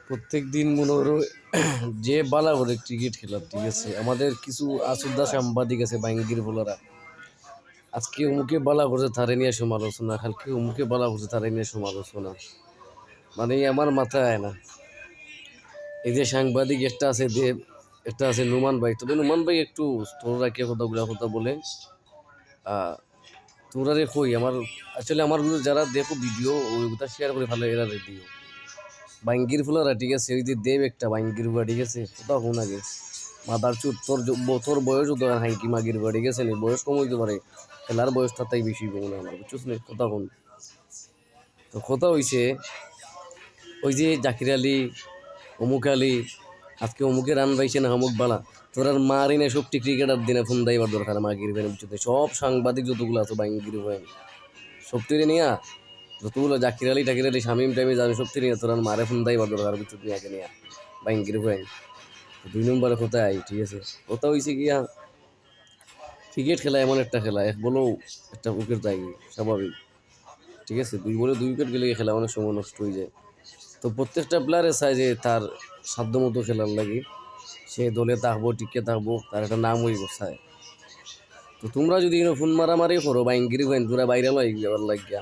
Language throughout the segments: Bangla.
প্রত্যেক দিন মনে করো যে বালা করে ক্রিকেট খেলা, ঠিক আছে। আমাদের কিছু আসুদা সাংবাদিক আছে বাঙ্গির বলারা, আজকে অমুকে বালা করছে তারে নিয়ে সমালোচনা, কালকে অমুকে বালা করছে তারে নিয়ে সমালোচনা, মানে আমার মাথায় আয় না। এই যে সাংবাদিক একটা আছে দেব, একটা আছে নুমান ভাই, তবে নুমান ভাই একটু তোরা কে কথা বলে তোরা রে কই আমার, আসলে আমার যারা দেখো ভিডিও ওই কথা শেয়ার করে ভালো এরা রেডিও বাঙ্গির ফুলারা, ঠিক আছে। ওই যে দেব একটা বাঙ্গির বুয়া, ঠিক আছে, কোথাও কোন আগে মাদার চুত তোর বয়স তো হাইকি মাগির বুয়া, ঠিক আছে নি, বয়স কম হইতে পারে, খেলার বয়সটা তাই বেশি কম না আমার, বুঝছিস নি কথা কোন। তো কথা হইছে ওই যে জাকির আলী, অমুক আলী, আজকে অমুকে রান পাইছে না অমুক বালা, তোর আর মারি না সবটি ক্রিকেটার দিনে ফোন দাইবার দরকার মাগির ভ্যান, বুঝতে সব সাংবাদিক যতগুলো আছে বাঙ্গির ভ্যান সবটি নিয়া, যতগুলো জাকির আলী টাকির আলী শামিম টাইমে যাবে সবটি নিয়ে তোর আর মারে ফোন দাইবার দরকার, বুঝছো তুই আগে নিয়া বাঙ্গির ভ্যান। 2 নম্বরে কোথায় আই, ঠিক আছে। কথা হয়েছে গিয়া ক্রিকেট খেলা এমন একটা খেলা, এক বলেও একটা উইকেট যায় স্বাভাবিক, ঠিক আছে। 2 বলে 2 উইকেট গেলে খেলা অনেক সময় নষ্ট হয়ে যায়। তো প্রত্যেকটা প্লেয়ারে চায় যে তার সাধ্য মতো খেলার লাগে, সে দলে থাকবো, টিকে থাকবো, তার একটা নাম হইব চায়। তো তোমরা যদি ফোন মারামারি করো বা ইঙ্গিরি হইন, তোরা বাইরে লয় যাওয়ার লাগিয়া,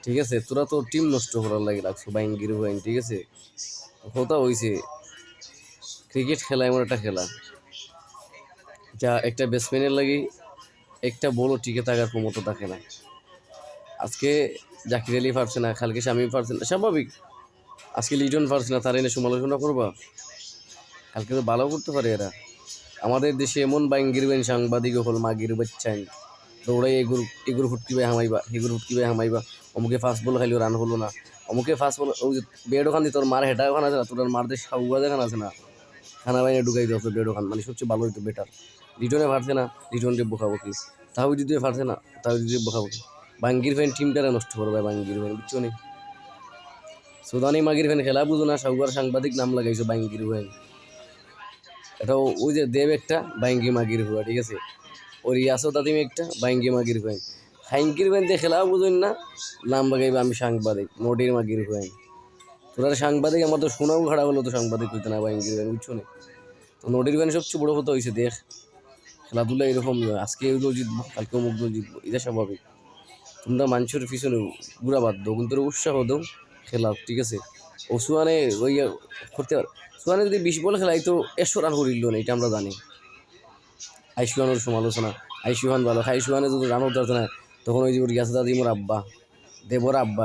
ঠিক আছে, তোরা তো টিম নষ্ট করার লাগে লাগছো বা ইঙ্গিরি হইন, ঠিক আছে। কথা হয়েছে ক্রিকেট খেলা এমন একটা খেলা যা একটা ব্যাটসম্যানের লাগে একটা বলও টিকে থাকার ক্ষমতা থাকে না। আজকে জাকির আলী পারছে না, কালকে শামিম পারছে না, স্বাভাবিক। আজকে লিটন পারছে না, তার এনে সমালোচনা করবা, কালকে তো ভালো করতে পারে এরা। আমাদের দেশে এমন বাঙ্গির বেন সাংবাদিক হল মাগির বাচ্চান, দৌড়াই এগুর ফুটকিবে হামাইবা, এগুর ফুটকিবে হামাইবা, অমুকে ফাস্ট বল খাইলেও রান হলো না, অমুকে ফাস্ট বল ওই যে বেড ওখান দিয়ে তোর মার হেঁটা ওখানে আছে না, তোর মারদের সাউয়া যেখানে আছে না, খানা বাইনে ঢুকাই দিও বেড ওখান, মানে সবচেয়ে ভালো হইতো বেটার। লিটনে পারছে না, লিটন দিয়ে বোকাবকি, তাও যদি পারছে না, তাও যদি বোকাবকি, বাঙ্গির ফ্যান টিমটারে নষ্ট করবে বাঙ্গির ফ্যান, বুঝছো নি। সুদানি মাগির ফ্যান খেলা বুঝো না, সাউয়ার সাংবাদিক নাম লাগাইছো বাঙ্গির ফ্যান। এটা ওই যে দেব একটা বাইঙ্গি মাগির হুয়া, ঠিক আছে। ওর ইয়াসো দাদিম একটা বাইঙ্গি মাগির হুয়াইন, হাইঙ্গির হুয়াইন দিয়ে খেলা বুঝুন না, নাম লাগাইবে আমি সাংবাদিক নদীর মাগির হুয়াইন। তোরা সাংবাদিক আমার তো শোনাও খাড়া হলো, তো সাংবাদিক হইতে না বাইঙ্গির হুয়াইন, বুঝছো না। তো নদীর হুয়াইন সবচেয়ে বড় কথা হয়েছে দেখ, খেলাধুলা এরকমই হয়, আজকে এগুলো জিতবো কালকে অমুকগুলো জিতবো, এটা স্বাভাবিক। তোমরা মানুষের পিছনে ঘুরা বাদ দাও, কিন্তু উৎসাহ দাও খেলা, ঠিক আছে। ও সুয়ানে ওই করতে পারে, সুয়ানে যদি 20 বল খেলাই তো 100 রান করিল না, এটা আমরা জানি। আইসুয়ানের সমালোচনা, আইসুহান ভালো, আইসুহানে যদি রান উঠতে না, তখন ওই যে রিয়াজ দাদি মোর আব্বা, দেবর আব্বা